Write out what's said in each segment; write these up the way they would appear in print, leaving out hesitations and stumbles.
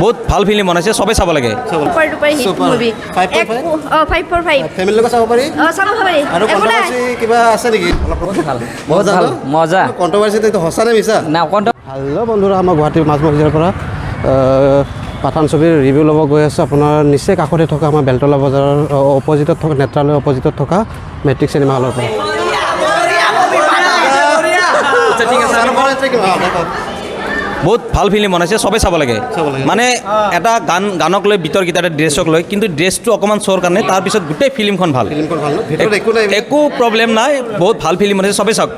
বহুত ভাল ফিল্ম বনাইছে, চবে চাব লাগে। মজা। হেল্ল' বন্ধুৰা, আমাৰ গুৱাহাটীৰ মাজমজিয়াৰ পৰা পাঠান ছবিৰ ৰিভিউ ল'ব গৈ আছোঁ। আপোনাৰ নিচেই কাষতে থকা আমাৰ বেলতলা বজাৰৰ অপজিটত থকা নেত্ৰালয়ৰ অপজিটত থকা মেট্ৰিক চিনেমা হলৰ পৰা। বহুত ভাল ফিল্ম বনাইছে, চবে চাব লাগে। মানে এটা গানক লৈ বিতৰ্কিত এটা ড্ৰেছক লৈ, কিন্তু ড্ৰেছটো অকণমান চোৰ কাৰণে তাৰপিছত গোটেই ফিল্মখন ভাল, একো প্ৰব্লেম নাই। বহুত ভাল ফিল্ম বনাইছে, চবে চাওক।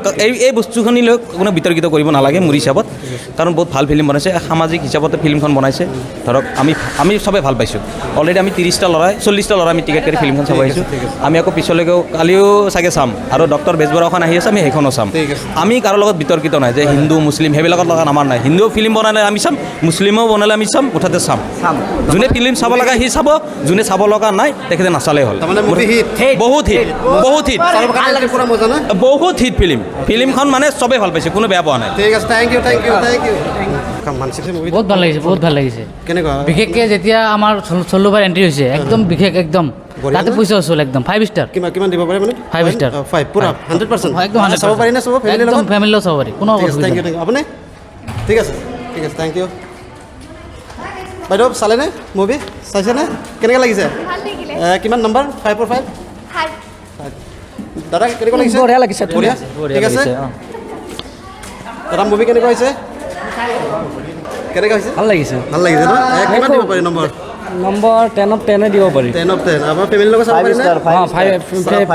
এই বস্তুখিনি লৈ কোনো বিতৰ্কিত কৰিব নালাগে মোৰ হিচাপত, কাৰণ বহুত ভাল ফিল্ম বনাইছে। সামাজিক হিচাপতে ফিল্মখন বনাইছে। ধৰক আমি চবে ভাল পাইছোঁ। অলৰেডি আমি 30টা ল'ৰা 40টা ল'ৰা আমি টিকেট কৰি ফিল্মখন চাব আহিছোঁ। আমি আকৌ পিছলৈকেও কালিও চাগে চাম, আৰু ডক্টৰ বেজবৰুৱাখন আহি আছে, আমি সেইখনো চাম। আমি কাৰো লগত বিতৰ্কিত নাই যে হিন্দু মুছলিম সেইবিলাকৰ লগত আমাৰ নাই। হিন্দু ফিল্ম বনালে আমি চাম, মুছলিমো বনালে আমি চাম, মুঠতে চাম। যোনে ফিল্ম চাব লগা সি চাব, যোনে চাব লগা নাই তেখেতে নাচালেই হ'ল। বহুত হিট বহুত হিট ফিল্মখন মানে চবেই ভাল পাইছে, কোনো বেয়া পোৱা নাই। বহুত ভাল লাগিছে। কেনেকুৱা বিশেষকৈ যেতিয়া আমাৰ চল্লুবাৰ এণ্ট্ৰি হৈছে, একদম বিশেষ, একদম তাতে পইচা চল একদম 5 ষ্টাৰ। কিমান দিব পাৰে মানে? 5 ষ্টাৰ, 5 পুৰা 100%। একদম চাব পাৰি না? একদম ফেমিলি লগত চাব পাৰি, কোনো অসুবিধা নাই। আপুনি ঠিক আছে থেংক ইউ। বাইদেউ চালেনে মুভি? চাইছেনে? কেনেকৈ লাগিছে? কিমান নম্বৰ? 5/5? দাদা কেনেকুৱা লাগিছে? বঢ়িয়া লাগিছে, বঢ়িয়া, ঠিক আছে। দাদা মুভি কেনেকুৱা হৈছে? কেনেকুৱা হৈছে? ভাল লাগিছে ন? কিমান দিব পাৰি নম্বৰ? 10 of 10 দিব পাৰি। 10 of 10 আমাৰ ফেমিলিৰ লগত চাব পাৰিনে?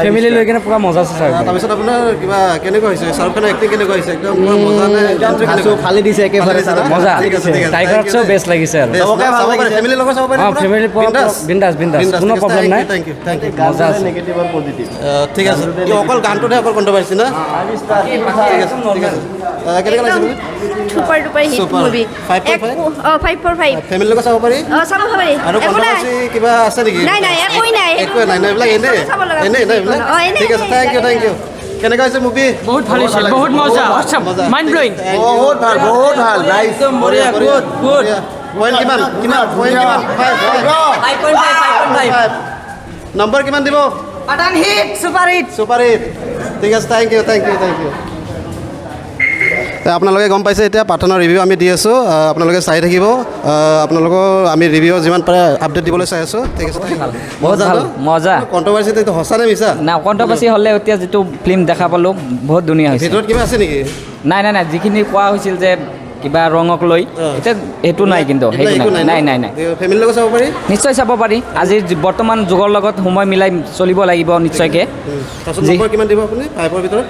ফেমিলি লৈ কিনে পুৰা মজা আছে। তাৰপিছত আপোনাৰ কিবা কেনেকুৱা হৈছে? শ্বাহৰুখ খানৰ এক্টিং কেনেকুৱা হৈছে? একদম পুৰা মজা নে? ফালি দিছে একেবাৰে, মজা। টাইগাৰত চব বেষ্ট লাগিছে আৰু ফেমিলিৰ লগত চাব পাৰি? ফেমিলি বিন্দাছ, কোনো প্ৰব্লেম নাই। থেংক ইউ মজা আছে। ঠিক আছে। অকল গানটোতে অকল কণ্ট্ৰভাৰ্চি না? কেনেকুৱা লাগিছে তুমি? Super movie. 5/5 ফেমিলিৰ লগত চাব পাৰি? চাব পাৰি। আৰু কণ্ট্ৰভাৰ্চি কিবা আছে নেকি? নাই, একোই নাই। একোৱে নাই না? এইবিলাক এনেই এইবিলাক? ঠিক আছে, থেংক ইউ। কেনেকুৱা হৈছে মুভি? বহুত ভাল হৈছে, বহুত মজা, মাইণ্ড ব্লোয়িং। বহুত ভাল একদম বঢ়িয়া, গুড। পইণ্ট কিমান? 5 নম্বৰ কিমান দিব? Pathaan hit, super hit. ঠিক আছে, থেংক ইউ। আপোনালোকে গম পাইছে এতিয়া পাঠানৰ ৰিভিউ আমি দি আছোঁ, আপোনালোকে চাই থাকিব। আপোনালোকৰ আমি ৰিভিউ যিমান পাৰে আপডেট দিবলৈ চাই আছোঁ। ঠিক আছে, বহুত ভাল, মজা। কণ্ট্ৰভাৰ্চিটো এইটো সঁচা নে মিছা? না, কণ্ট্ৰভাৰ্চি হ'লে এতিয়া যিটো ফিল্ম দেখা পালোঁ বহুত ধুনীয়া হৈছে। ভিতৰত কিবা আছে নেকি? নাই, যিখিনি কোৱা হৈছিল যে কিবা ৰঙক লৈ, এতিয়া সেইটো নাই, কিন্তু সেইটো নাই। ফেমিলিৰ লগত চাব পাৰি? নিশ্চয় চাব পাৰি। আজিৰ বৰ্তমান যুগৰ লগত সময় মিলাই চলিব লাগিব নিশ্চয়কৈ। নম্বৰ কিমান দিব আপুনি? 5ৰ ভিতৰত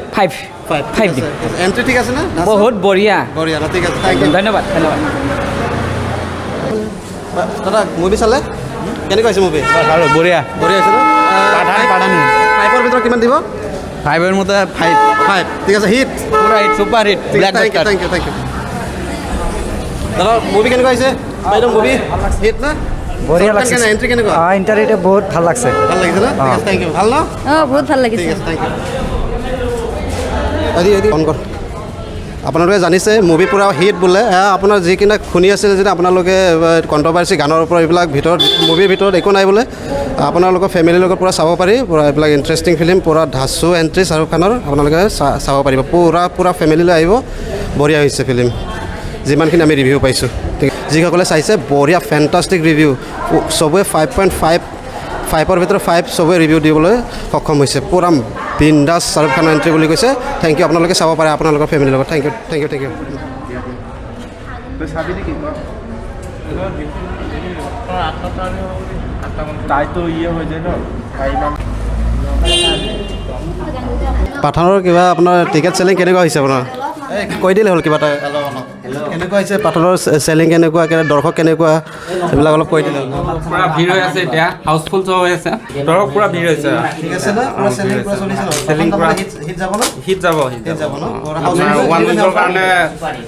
5 দিম। এণ্ট্ৰি ঠিক আছে না? বহুত বঢ়িয়া, ঠিক আছে, থেংক ইউ। ধন্যবাদ। দাদা মুভি চালে কেনেকুৱা হৈছে? মুভি বঢ়িয়া হৈছে ন? 5ৰ ভিতৰত কিমান দিব? 5ৰ মতে 5। ঠিক আছে, হিট পুৰা hit, super hit. Thank you. দাদা মুভি কেনেকুৱা হৈছে? বাইদেউ মুভি হিট না? বঢ়িয়া লাগিছে। এণ্ট্ৰি কেনেকুৱা? ইণ্টাৰনেটে বহুত ভাল লাগিছে। ভাল লাগিছে না? ঠিক আছে, থেংক ইউ। ভাল ন? বহুত ভাল লাগিছে। ঠিক আছে, থেংক ইউ। ফোন কৰ। আপোনালোকে জানিছে মুভি পূৰা হিট বোলে। আপোনাৰ যিখিনি শুনি আছিল যে আপোনালোকে কণ্ট্ৰভাৰ্চি গানৰ ওপৰত এইবিলাক মুভিৰ ভিতৰত একো নাই বোলে। আপোনালোকৰ ফেমিলিৰ লগত পূৰা চাব পাৰি। পূৰা এইবিলাক ইণ্টাৰেষ্টিং ফিল্ম, পূৰা ধাচু এণ্ট্ৰি শ্বাহৰুখ খানৰ, আপোনালোকে চাব পাৰিব। পূৰা ফেমিলিলৈ আহিব। বঢ়িয়া হৈছে ফিল্ম, যিমানখিনি আমি ৰিভিউ পাইছোঁ। যিসকলে চাইছে বঢ়িয়া, ফেণ্টাষ্টিক ৰিভিউ। চবেই 5/5ৰ ভিতৰত 5 চবেই ৰিভিউ দিবলৈ সক্ষম হৈছে। পূৰা বিন্দাছ শ্বাহৰুখ খানৰ এণ্ট্ৰি বুলি কৈছে। Thank you. আপোনালোকে চাব পাৰে আপোনালোকৰ ফেমিলিৰ লগত। Thank U. পাঠানৰ কিবা আপোনাৰ টিকেট চেলিং কেনেকুৱা হৈছে? আপোনাৰ কৈ দিলে হ'ল কিবা এটা। কেনেকুৱা হৈছে পাঠানৰ চেলিং? কেনেকুৱা দৰ্শক কেনেকুৱা? এইবিলাক অলপ কৈ দিলে। পুৰা ভিৰ হৈ আছে এতিয়া, হাউচফুল চব হৈ আছে, দৰ্শক পুৰা ভিৰ হৈছে। ঠিক আছে না? পুৰা চেলিং পুৰা চলিছে ন? চেলিং পুৰা হিট যাব না? হিট যাব ন? আপোনাৰ 1 উইকৰ কাৰণে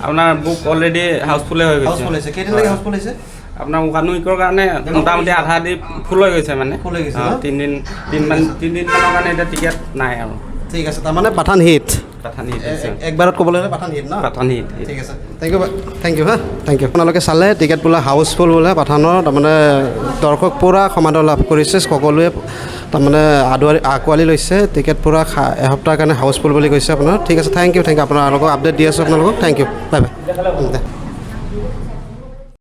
আপোনাৰ বুক অলৰেডি হাউচফুলে হৈ গৈছে। কেইদিনলৈকে হাউচফুল হৈছে? আপোনাৰ 1 উইকৰ কাৰণে মোটামুটি আধা দি ফুল হৈ গৈছে, মানে 3 দিনমানৰ কাৰণে এতিয়া টিকেট নাই আৰু। ঠিক আছে, তাৰমানে পাঠান হিট। পাঠান হিট হৈছে একবাৰত ক'বলৈ হ'লে পাঠান হিট ন পাঠান হিট ঠিক আছে থেংক ইউ হা থেংক ইউ আপোনালোকে চালে টিকেট বোলে হাউচফুল বোলে পাঠানৰ তাৰমানে দৰ্শক পূৰা সমাদৰ লাভ কৰিছে সকলোৱে তাৰমানে আঁকোৱালি লৈছে টিকেট পূৰা এসপ্তাহৰ কাৰণে হাউচফুল বুলি কৈছে আপোনাৰ ঠিক আছে থেংক ইউ আপোনাৰ আপোনালোকক আপডেট দি আছোঁ আপোনালোকক থেংক ইউ বাই বাই